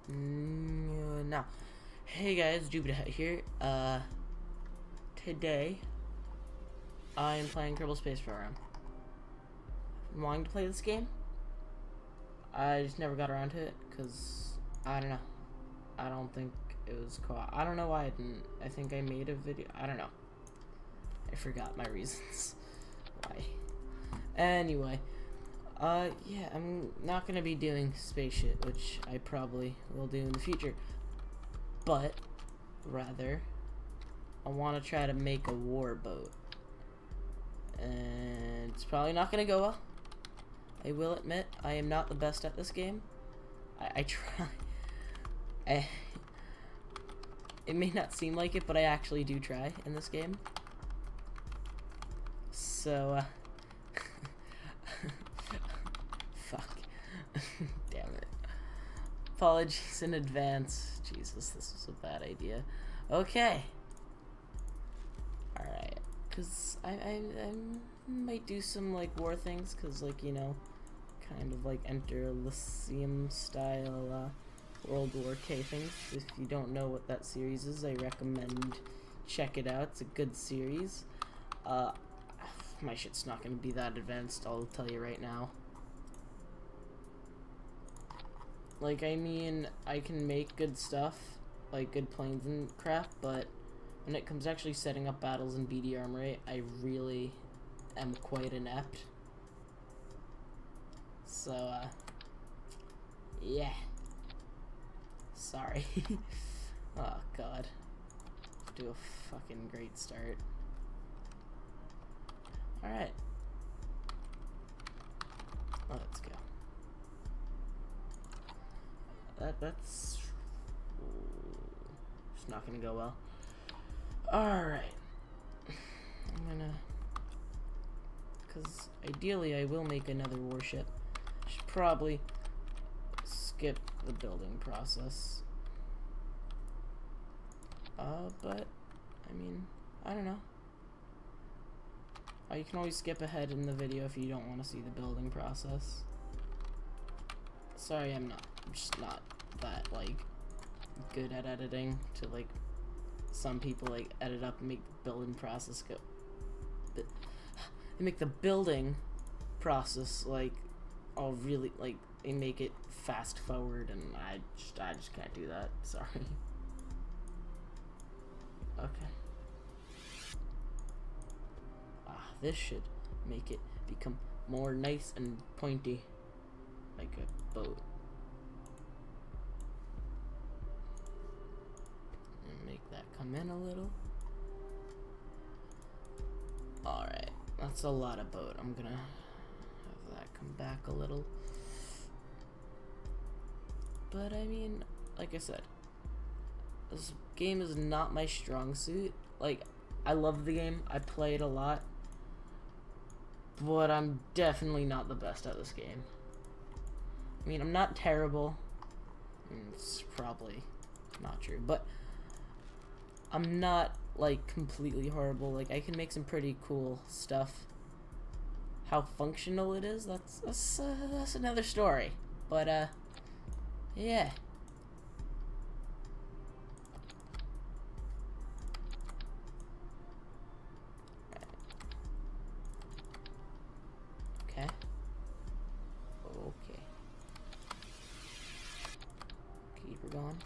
No. Hey guys, JubaDaHutt here. Today I am playing Kerbal Space Program. I'm wanting to play this game. I just never got around to it because I don't know. I don't think it was cool. I don't know why I didn't. I think I made a video. I don't know. I forgot my reasons why. Anyway, yeah, I'm not gonna be doing space shit, which I probably will do in the future. But rather, I want to try to make a war boat, and it's probably not gonna go well. I will admit I am not the best at this game. I try. It may not seem like it, but I actually do try in this game. So, fuck. Damn it. Apologies in advance. Jesus, this was a bad idea. Okay. Alright. Because I might do some, like, war things, because, like, you know, kind of, like, Enter Elysium style, World War K things. If you don't know what that series is, I recommend check it out. It's a good series. My shit's not gonna be that advanced, I'll tell you right now. Like, I mean, I can make good stuff, like good planes and crap, but when it comes to actually setting up battles in BD Armory, I really am quite inept. So, yeah. Sorry. Oh, God. Do a fucking great start. Alright. Let's go. That's... It's not gonna go well. Alright. I'm gonna... Because ideally I will make another warship. Should probably skip the building process. But, I mean, I don't know. You can always skip ahead in the video if you don't want to see the building process. Sorry, I'm just not that, like, good at editing to, like, some people, like, edit up and make the building process go... They make the building process, like, all really, like, they make it fast forward, and I just can't do that. Sorry. Okay. This should make it become more nice and pointy, like a boat. And make that come in a little. Alright, that's a lot of boat. I'm gonna have that come back a little. But I mean, like I said, this game is not my strong suit. Like, I love the game, I play it a lot, but I'm definitely not the best at this game. I mean, I'm not terrible. It's probably not true, but I'm not, like, completely horrible. Like, I can make some pretty cool stuff. How functional it is, that's another story. But, yeah. Okay. Keep her going.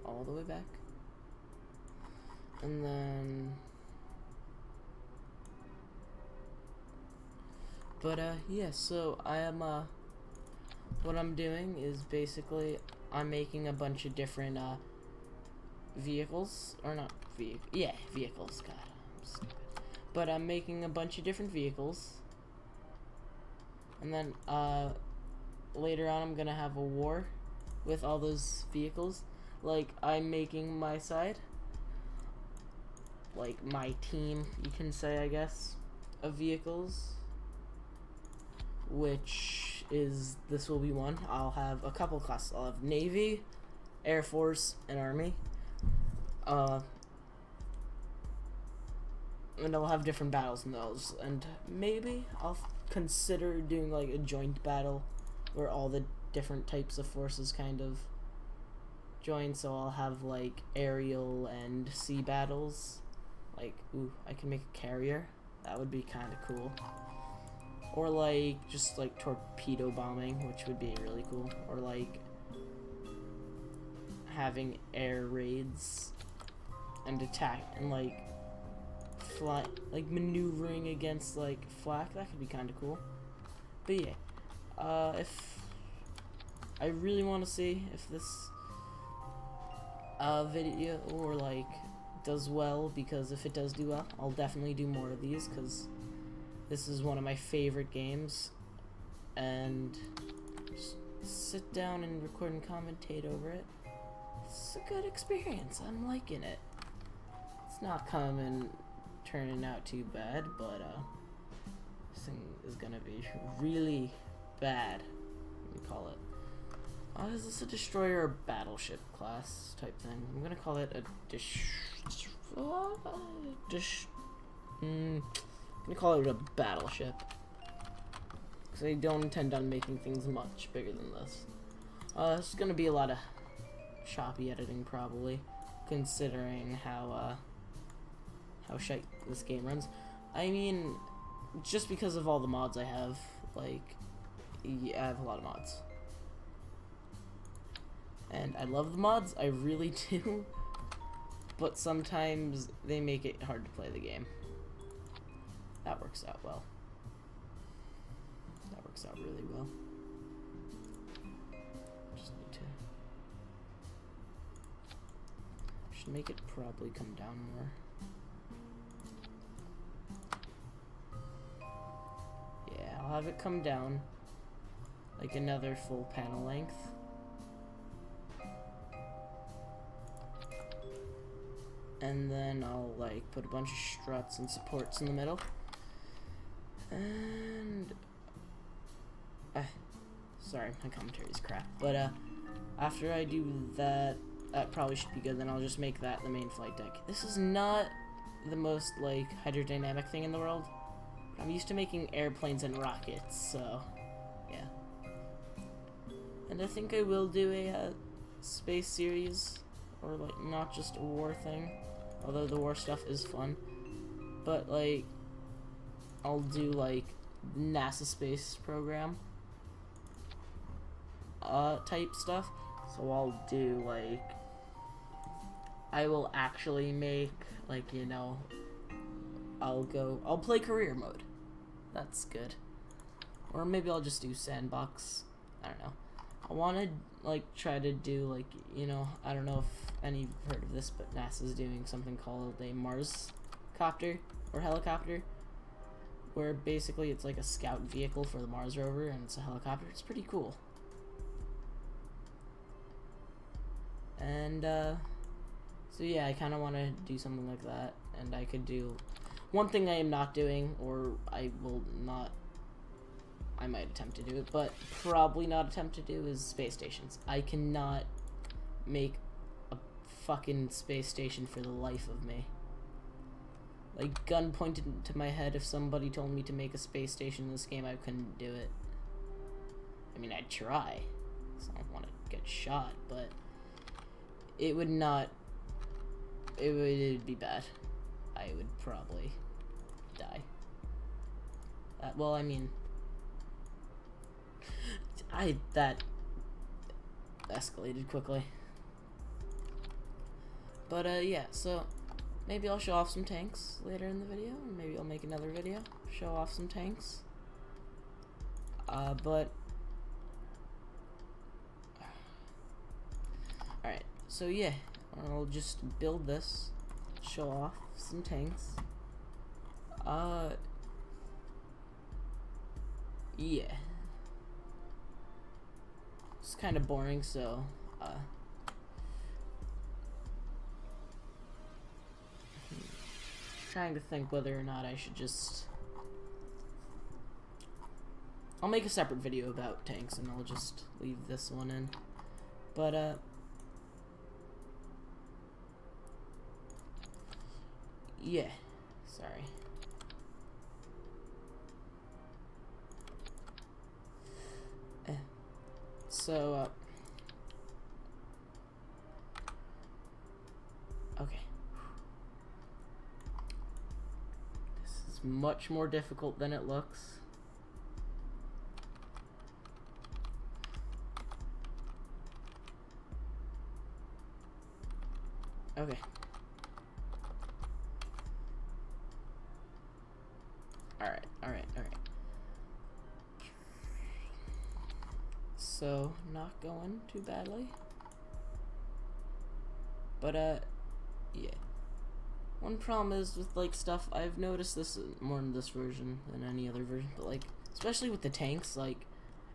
All the way back. And then... But, yeah, so I am, what I'm doing is basically I'm making a bunch of different, vehicles. Or not vehicles. Yeah, vehicles. God, I'm stupid. But I'm making a bunch of different vehicles. And then, later on I'm gonna have a war with all those vehicles. Like, I'm making my side. Like, my team, you can say, I guess, of vehicles. Which is, this will be one. I'll have a couple classes. I'll have Navy, Air Force, and Army. And I'll have different battles in those. And maybe I'll consider doing, like, a joint battle where all the different types of forces kind of join, so I'll have like aerial and sea battles. Like, ooh, I can make a carrier. That would be kind of cool. Or like just like torpedo bombing, which would be really cool. Or like having air raids and attack and like fly, like maneuvering against like flak. That could be kind of cool. But yeah, if I really want to see if this video or like does well, because if it does do well, I'll definitely do more of these, because this is one of my favorite games, and just sit down and record and commentate over it. It's a good experience. I'm liking it. It's not turning out too bad, but this thing is gonna be really bad. Let me call it. Is this a destroyer or battleship class type thing? I'm gonna call it a I'm gonna call it a battleship, because I don't intend on making things much bigger than this. It's gonna be a lot of choppy editing, probably, considering how shite this game runs. I mean, just because of all the mods I have, like, yeah, I have a lot of mods. And I love the mods, I really do, but sometimes they make it hard to play the game. That works out well. That works out really well. Just need to... should make it probably come down more. Yeah, I'll have it come down like another full panel length. And then I'll like put a bunch of struts and supports in the middle. And sorry, my commentary is crap. But after I do that, that probably should be good. Then I'll just make that the main flight deck. This is not the most like hydrodynamic thing in the world. I'm used to making airplanes and rockets, so yeah. And I think I will do a space series, or like not just a war thing. Although the war stuff is fun, but like I'll do like NASA space program type stuff. So I'll do like, I will actually make like, you know, I'll play career mode. That's good. Or maybe I'll just do sandbox. I don't know. I want to like try to do like, you know, I don't know if any of you have heard of this, but NASA's doing something called a Mars copter or helicopter, where basically it's like a scout vehicle for the Mars rover, and it's a helicopter. It's pretty cool. And so yeah, I kind of want to do something like that. And I could do one thing I am not doing, or I will not, I might attempt to do it, but probably not attempt to do, is space stations. I cannot make a fucking space station for the life of me. Like, gun pointed to my head, if somebody told me to make a space station in this game, I couldn't do it. I mean, I'd try, so I don't want to get shot, but it would not, it'd be bad. I would probably die. Well, I mean, that escalated quickly. But yeah, so maybe I'll show off some tanks later in the video, or maybe I'll make another video, show off some tanks. But alright, so yeah, I'll just build this, show off some tanks. Yeah. It's kind of boring, so trying to think whether or not I should just, I'll make a separate video about tanks, and I'll just leave this one in. But yeah, sorry. So Okay. This is much more difficult than it looks. Okay. Alright. So, not going too badly. But, yeah. One problem is with, like, stuff, I've noticed this more in this version than any other version, but, like, especially with the tanks, like,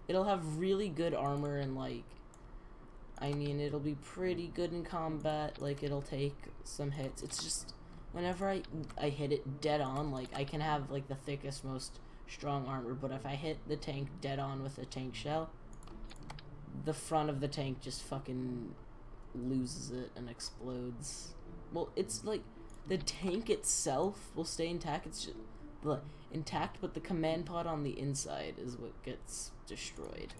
it'll have really good armor and, like, I mean, it'll be pretty good in combat, like, it'll take some hits. It's just, whenever I hit it dead on, like, I can have, like, the thickest, most strong armor, but if I hit the tank dead on with a tank shell, the front of the tank just fucking loses it and explodes. Well, it's like the tank itself will stay intact. It's just intact, but the command pod on the inside is what gets destroyed.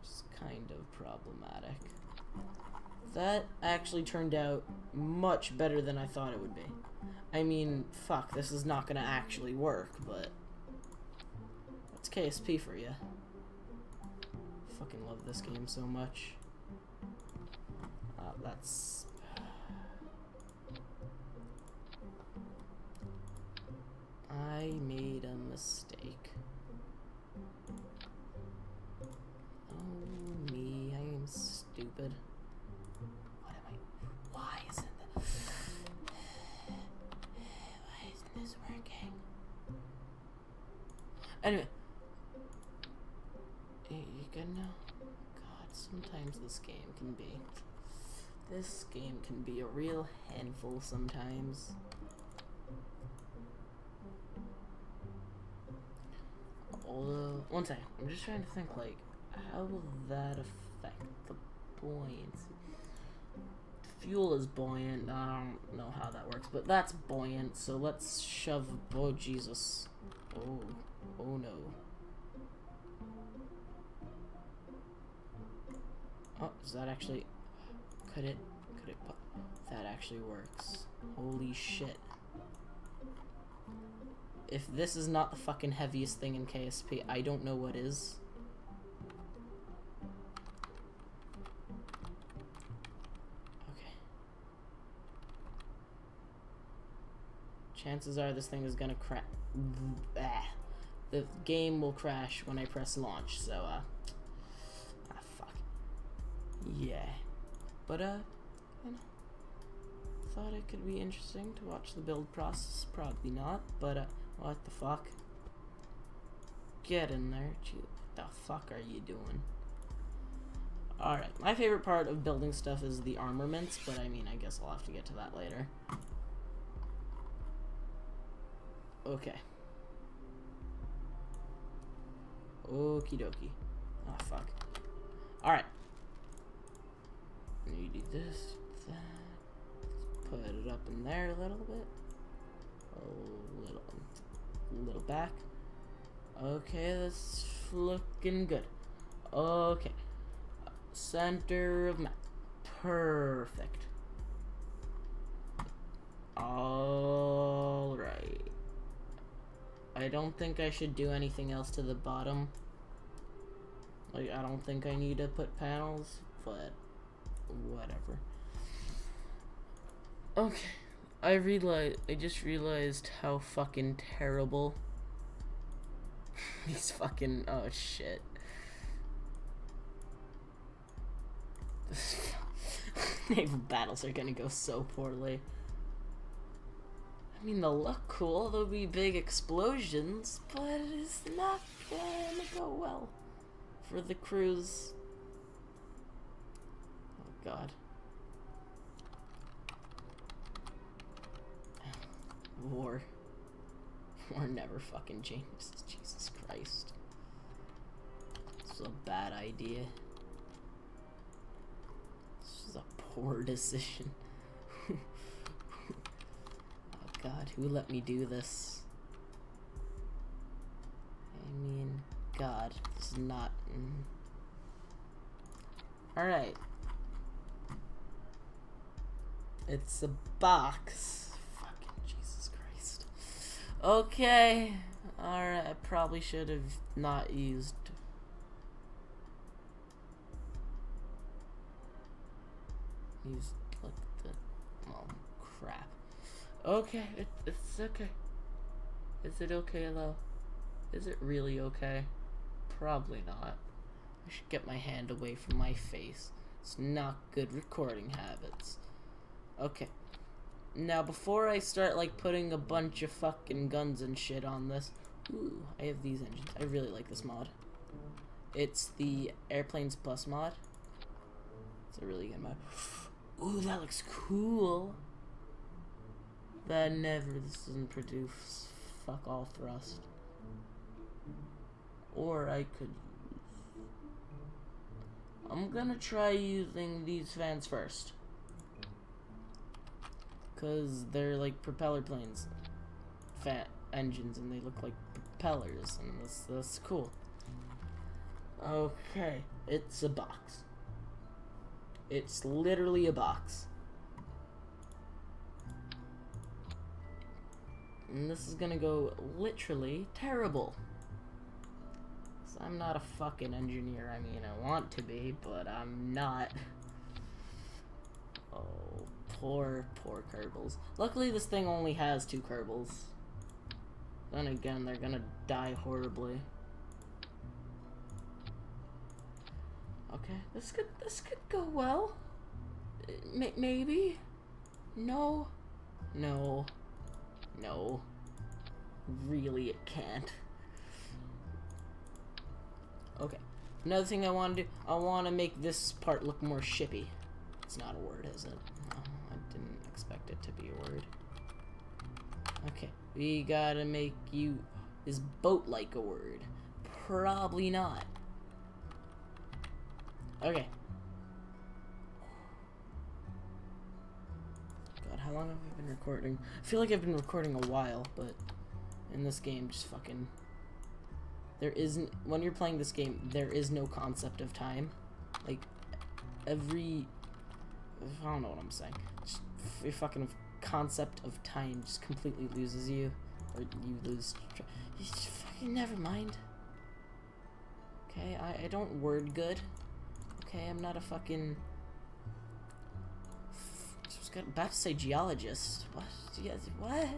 It's kind of problematic. That actually turned out much better than I thought it would be. I mean, fuck, this is not gonna actually work, but that's KSP for you. Fucking love this game so much. That's... I made a mistake. Oh me, I am stupid. What am I... Why isn't this working? Anyway. You good now? God, sometimes this game can be a real handful sometimes. Although, one second, I'm just trying to think, like, how will that affect the buoyancy? Fuel is buoyant, I don't know how that works, but that's buoyant, so let's shove, oh Jesus. Oh no. Oh, does that actually, could it, that actually works. Holy shit. If this is not the fucking heaviest thing in KSP, I don't know what is. Okay. Chances are this thing is gonna crash. The game will crash when I press launch, so, fuck. Yeah. But, you know, thought it could be interesting to watch the build process. Probably not, but, what the fuck? Get in there. Gee, what the fuck are you doing? Alright, my favorite part of building stuff is the armaments, but I mean, I guess I'll have to get to that later. Okay. Okie dokie. Oh, fuck. Alright. You do this, that. Let's put it up in there a little bit. A little back. Okay, that's looking good. Okay. Center of map. Perfect. Alright. I don't think I should do anything else to the bottom. Like, I don't think I need to put panels, but whatever. Okay. I just realized how fucking terrible these fucking, oh shit. Naval battles are gonna go so poorly. I mean, they'll look cool, there'll be big explosions, but it's not gonna go well for the crews. Oh god. War never fucking changes. Jesus Christ. This is a bad idea. This is a poor decision. Oh god, who let me do this? I mean, god, this is not... Alright. It's a box. Fucking Jesus Christ. Okay. Alright, I probably should have not used... like the... Oh, crap. Okay, it's okay. Is it okay, though? Is it really okay? Probably not. I should get my hand away from my face. It's not good recording habits. Okay. Now, before I start, like, putting a bunch of fucking guns and shit on this... Ooh, I have these engines. I really like this mod. It's the Airplanes Plus mod. It's a really good mod. Ooh, that looks cool. That never doesn't produce fuck all thrust. Or I could use... I'm gonna try using these fans first. Cause they're like propeller planes. Engines, and they look like propellers, and that's cool. Okay, it's a box. It's literally a box. And this is gonna go literally terrible. So I'm not a fucking engineer. I mean, I want to be, but I'm not. Oh, poor Kerbals. Luckily, this thing only has 2 Kerbals. Then again, they're gonna die horribly. Okay, this could go well. Maybe. No. Really, it can't. Okay. Another thing I want to do, I want to make this part look more shippy. It's not a word, is it? No, I didn't expect it to be a word. Okay, we gotta make you... Is boat like a word? Probably not. Okay. God, how long have I been recording? I feel like I've been recording a while, but in this game, just fucking... There isn't... When you're playing this game, there is no concept of time. Like, every... I don't know what I'm saying. Just your fucking concept of time just completely loses you. Or you lose... You just fucking... Never mind. Okay, I don't word good. Okay, I'm not a fucking... I was about to say geologist. What? What?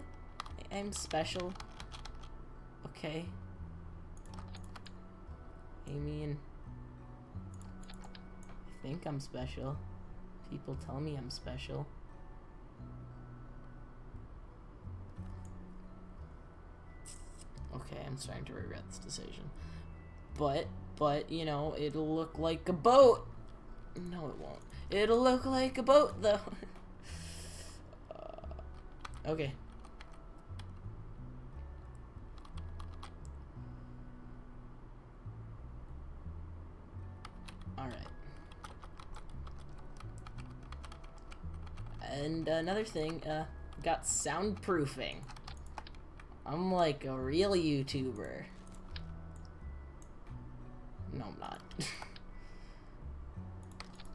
I'm special. Okay. I mean... I think I'm special. People tell me I'm special. Okay, I'm starting to regret this decision. But, you know, it'll look like a boat. No, it won't. It'll look like a boat, though. Okay. Alright. And another thing, got soundproofing. I'm like a real YouTuber. No, I'm not.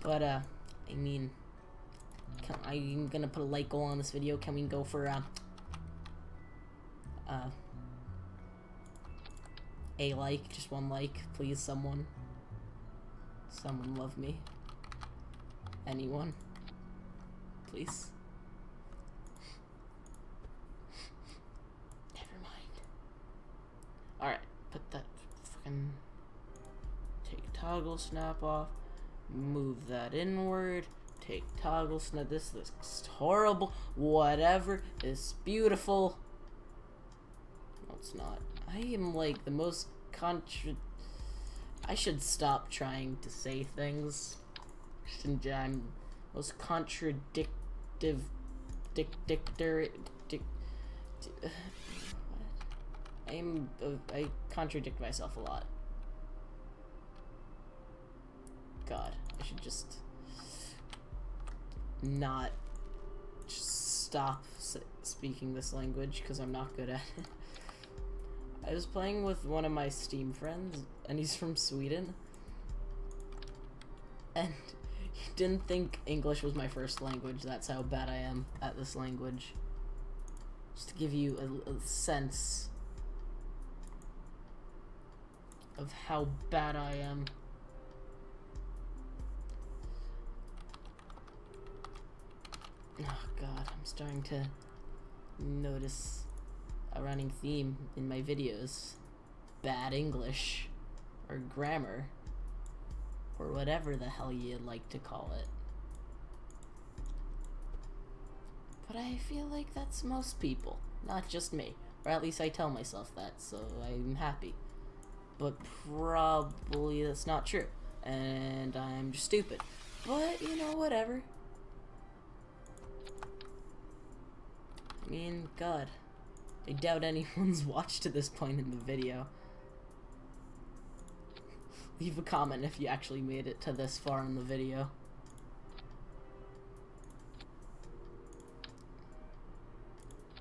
But, I mean, I'm gonna put a like goal on this video. Can we go for, a like? Just 1 like, please, someone. Someone love me. Anyone. Please. Never mind. Alright, put that fucking... Take toggle snap off. Move that inward. Take toggle snap. This looks horrible. Whatever. It's beautiful. No, it's not. I am like the most I should stop trying to say things. I'm most contradictive. I contradict myself a lot. God, I should just not just stop speaking this language because I'm not good at it. I was playing with one of my Steam friends, and he's from Sweden. And Didn't think English was my first language. That's how bad I am at this language. Just to give you a sense of how bad I am. Oh god, I'm starting to notice a running theme in my videos. Bad English, or grammar, or whatever the hell you'd like to call it. But I feel like that's most people, not just me. Or at least I tell myself that, so I'm happy. But probably that's not true. And I'm just stupid. But, you know, whatever. I mean, God. I doubt anyone's watched to this point in the video. Leave a comment if you actually made it to this far in the video.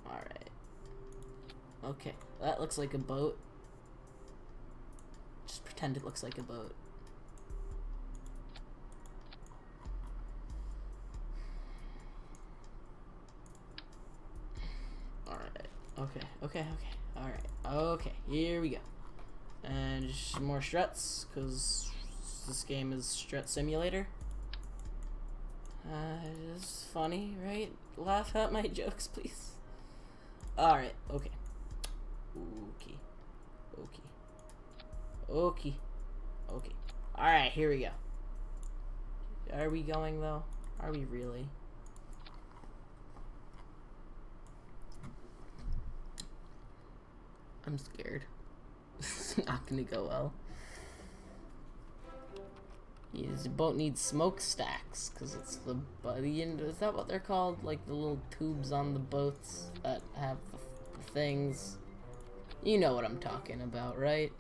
Alright. Okay, that looks like a boat. Just pretend it looks like a boat. Alright, okay. Alright, okay, here we go. And just more struts, because this game is strut simulator. It's funny, right? Laugh at my jokes, please. Alright, okay. Okay. Alright, here we go. Are we going, though? Are we really? I'm scared. It's not gonna go well. Yeah, the boat needs smokestacks, because it's the end. Is that what they're called? Like the little tubes on the boats that have the things. You know what I'm talking about, right?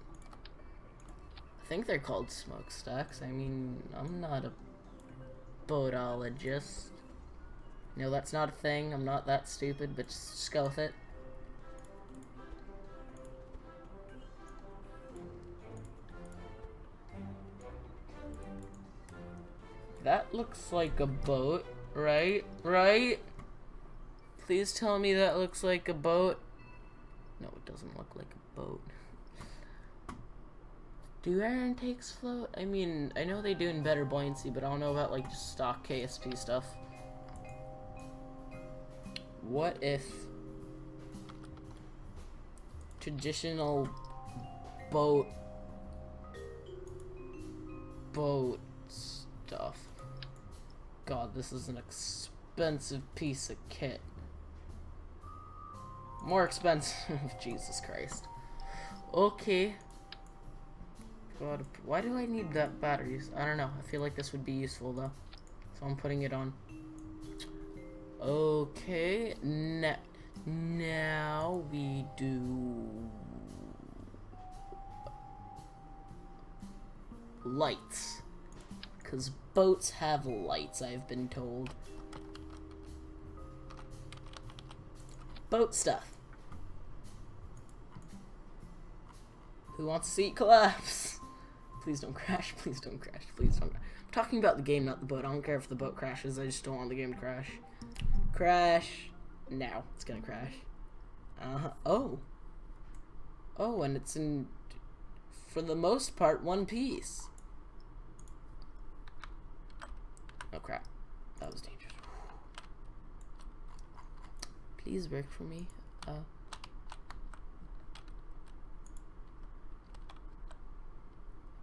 I think they're called smokestacks. I mean, I'm not a boatologist. No, that's not a thing. I'm not that stupid, but just go with it. That looks like a boat, right? Right? Please tell me that looks like a boat. No, it doesn't look like a boat. Do air intakes float? I mean, I know they do in better buoyancy, but I don't know about like just stock KSP stuff. What if traditional boat stuff? God, this is an expensive piece of kit. More expensive. Jesus Christ. Okay. God, why do I need that batteries? I don't know. I feel like this would be useful though. So I'm putting it on. Okay. Now we do lights. Because boats have lights, I've been told. Boat stuff. Who wants to see it collapse? Please don't crash, please don't crash, please don't crash. I'm talking about the game, not the boat. I don't care if the boat crashes, I just don't want the game to crash. Crash. Now, it's gonna crash. Oh. Oh, and it's in, for the most part, one piece. Oh crap, that was dangerous. Please work for me.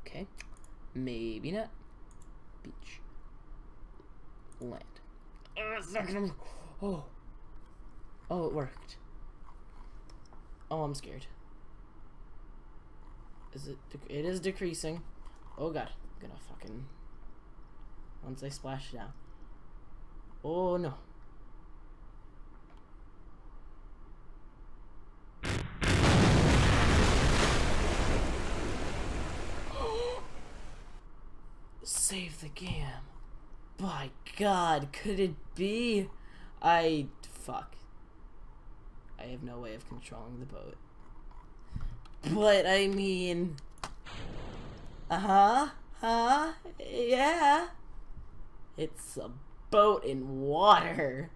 Okay, maybe not. Beach. Land. It's not gonna. Oh. Oh, it worked. Oh, I'm scared. Is it? It is decreasing. Oh god, I'm gonna fucking. Once I splash down. Oh no. Save the game. By God, could it be? Fuck. I have no way of controlling the boat. But I mean. Yeah. It's a boat in water.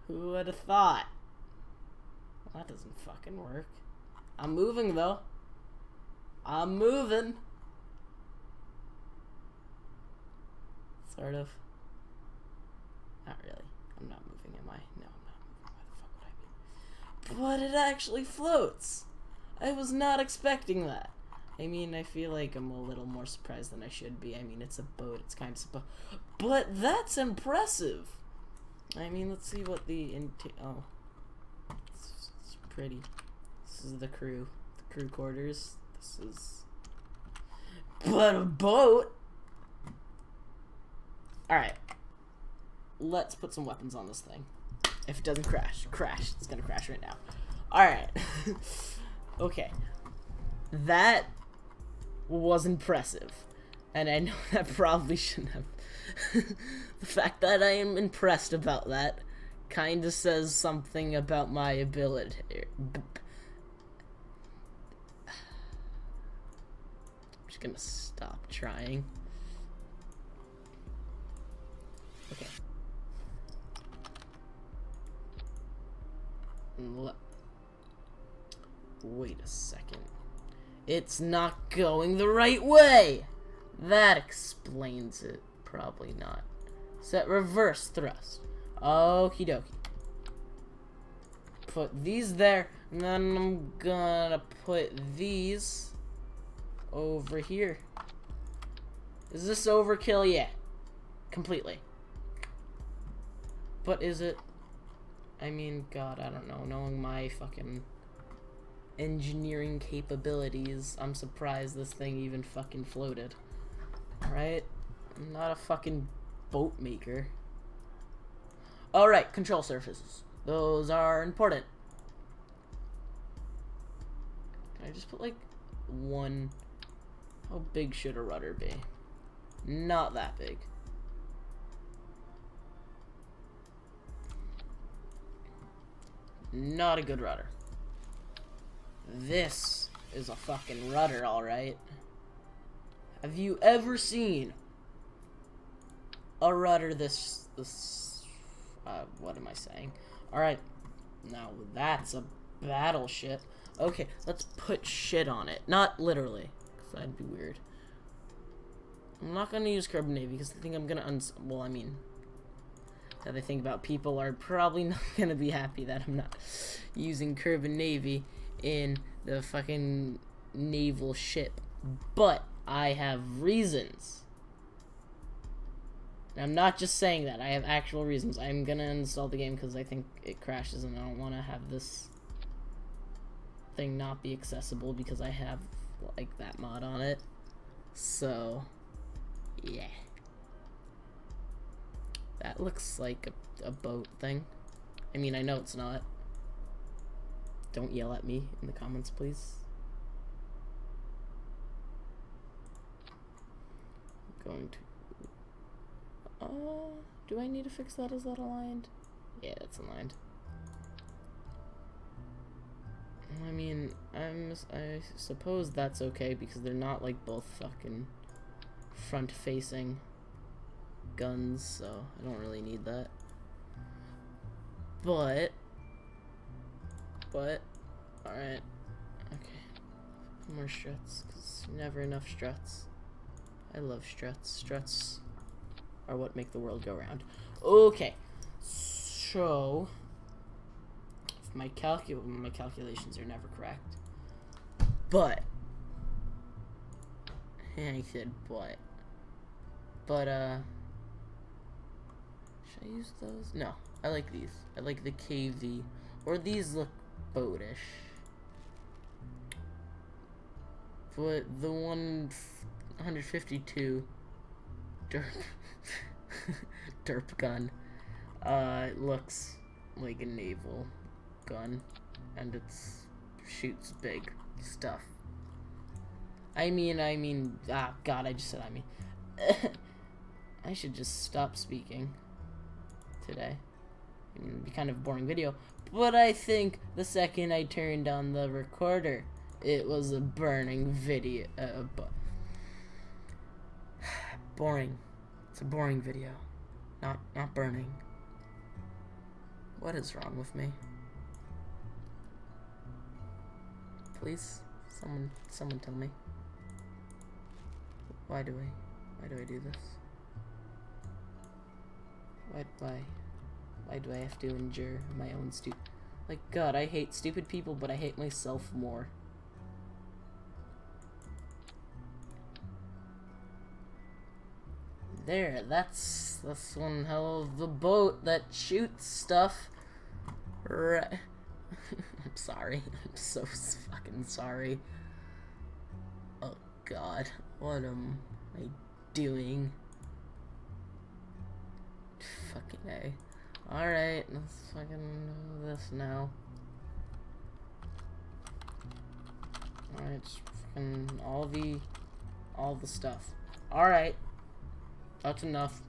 Who would have thought? Well, that doesn't fucking work. I'm moving, though. I'm moving. Sort of. Not really. I'm not moving, am I? No, I'm not moving. Why the fuck would I be? But it actually floats. I was not expecting that. I mean, I feel like I'm a little more surprised than I should be. I mean, it's a boat. It's kind of but that's impressive. I mean, let's see what the oh, it's pretty. This is the crew quarters. This is, but a boat. All right, let's put some weapons on this thing. If it doesn't crash, it's gonna crash right now. All right, okay, that was impressive, and I know that probably shouldn't have. The fact that I am impressed about that kind of says something about my ability. I'm just gonna stop trying. Okay. Wait a second. It's not going the right way! That explains it. Probably not. Set reverse thrust. Okie dokie. Put these there, and then I'm gonna put these over here. Is this overkill? Yeah. Completely. But is it? I mean, God, I don't know. Knowing my fucking engineering capabilities, I'm surprised this thing even fucking floated. Alright? I'm not a fucking boat maker. Alright, control surfaces. Those are important. Can I just put, like, one? How big should a rudder be? Not that big. Not a good rudder. This is a fucking rudder, alright? Have you ever seen a rudder this what am I saying? Alright, now that's a battleship. Okay, let's put shit on it. Not literally, because that'd be weird. I'm not gonna use Kerbal Navy, because I think I'm gonna well, I mean, that I think about, people are probably not gonna be happy that I'm not using Kerbal Navy in the fucking naval ship. But I have reasons. And I'm not just saying that. I have actual reasons. I'm gonna install the game because I think it crashes and I don't want to have this thing not be accessible because I have, like, that mod on it. So, yeah. That looks like a boat thing. I mean, I know it's not. Don't yell at me in the comments, please. I'm going to... do I need to fix that? Is that aligned? Yeah, it's aligned. I mean, I suppose that's okay because they're not, like, both fucking front-facing guns, so I don't really need that. But, alright. Okay. More struts, because never enough struts. I love struts. Struts are what make the world go round. Okay. So, if my calculations are never correct. But, I said but. But, should I use those? No, I like these. I like the KV. Or these look boatish. But the 152 derp gun looks like a naval gun, and it shoots big stuff. I mean, God, I just said I mean. I should just stop speaking today. I mean, it'd be kind of a boring video, but I think the second I turned on the recorder, it was a burning video. boring. It's a boring video. Not burning. What is wrong with me? Please, someone tell me. Why do I do this? Why do I have to endure my own like, God, I hate stupid people, but I hate myself more. There, that's one hell of a boat that shoots stuff. Right. I'm sorry. I'm so fucking sorry. Oh God, what am I doing? Fucking A. Alright, let's fucking do this now. Alright, just fucking all the stuff. Alright. That's enough.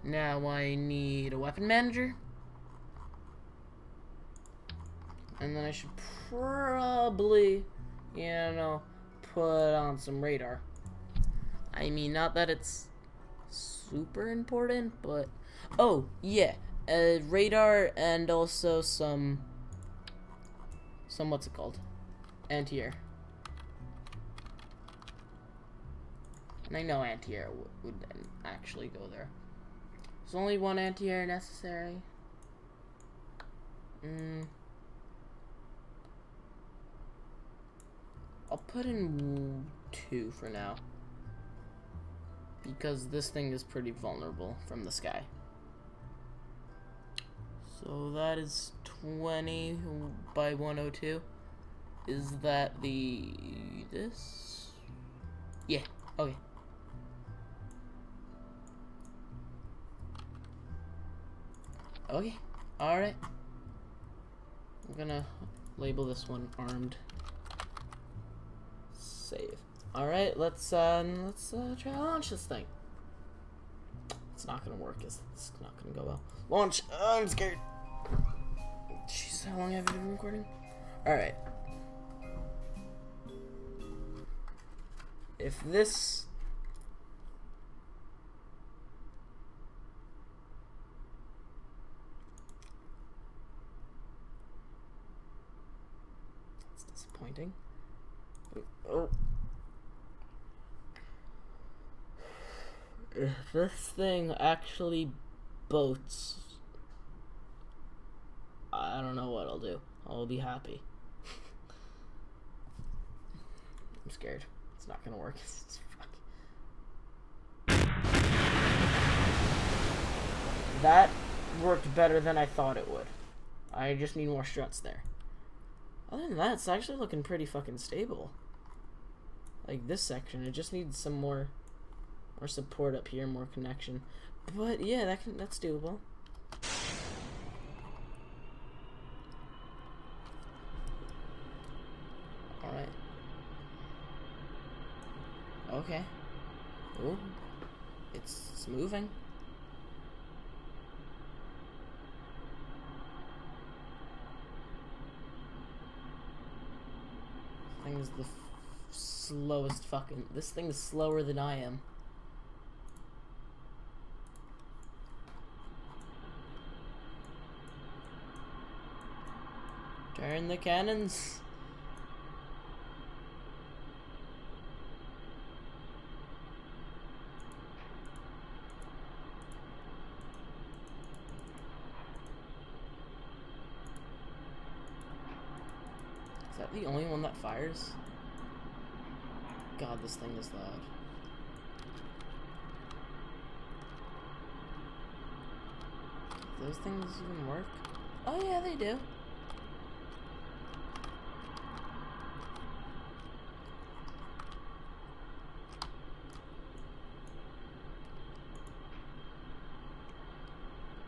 Now I need a weapon manager. And then I should probably, you know, put on some radar. I mean, not that it's super important, but... Oh, yeah. Radar and also some what's it called? Anti-air. And I know anti-air would actually go there. There's only one anti-air necessary. I'll put in 2 for now. Because this thing is pretty vulnerable from the sky. So that is 20 by 102. Is that this? Yeah, okay. Okay, alright. I'm gonna label this one armed. Save. Alright, let's try to launch this thing. It's not gonna work, it's not gonna go well. Launch! Oh, I'm scared. Jeez, how long have you been recording? Alright. If this... It's disappointing. Oh. If this thing actually boats, I don't know what I'll do. I'll be happy. I'm scared. It's not gonna work. It's fucking... That worked better than I thought it would. I just need more struts there. Other than that, it's actually looking pretty fucking stable. Like this section, it just needs some more support up here, more connection. But yeah, that's doable. Alright. Okay. Ooh. It's moving. Thing's the slowest fucking... This thing is slower than I am. Turn the cannons. Is that the only one that fires? God, this thing is loud. Do those things even work? Oh yeah, they do.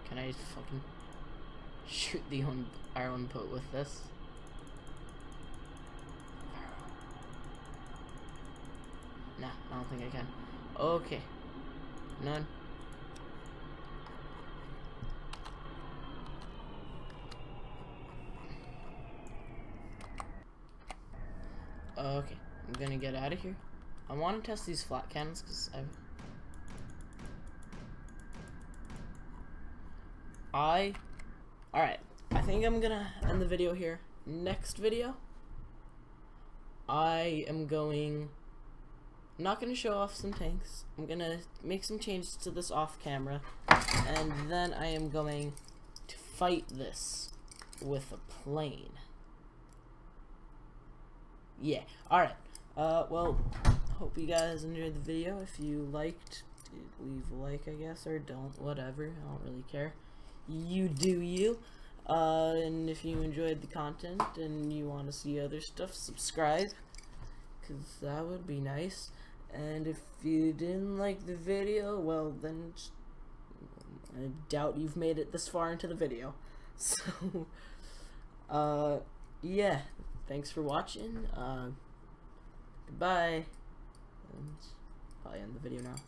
Can I fucking shoot our own boat with this? Nah, I don't think I can. Okay. None. Okay, I'm gonna get out of here. I want to test these flat cannons because alright, I think I'm gonna end the video here. Next video, I'm not gonna show off some tanks. I'm gonna make some changes to this off camera, and then I am going to fight this with a plane. Yeah, alright. Well, hope you guys enjoyed the video. If you liked, leave a like, I guess, or don't, whatever. I don't really care. You do you. And if you enjoyed the content and you want to see other stuff, subscribe, because that would be nice. And if you didn't like the video, well, then I doubt you've made it this far into the video. So, yeah, thanks for watching. Goodbye. And I'll end the video now.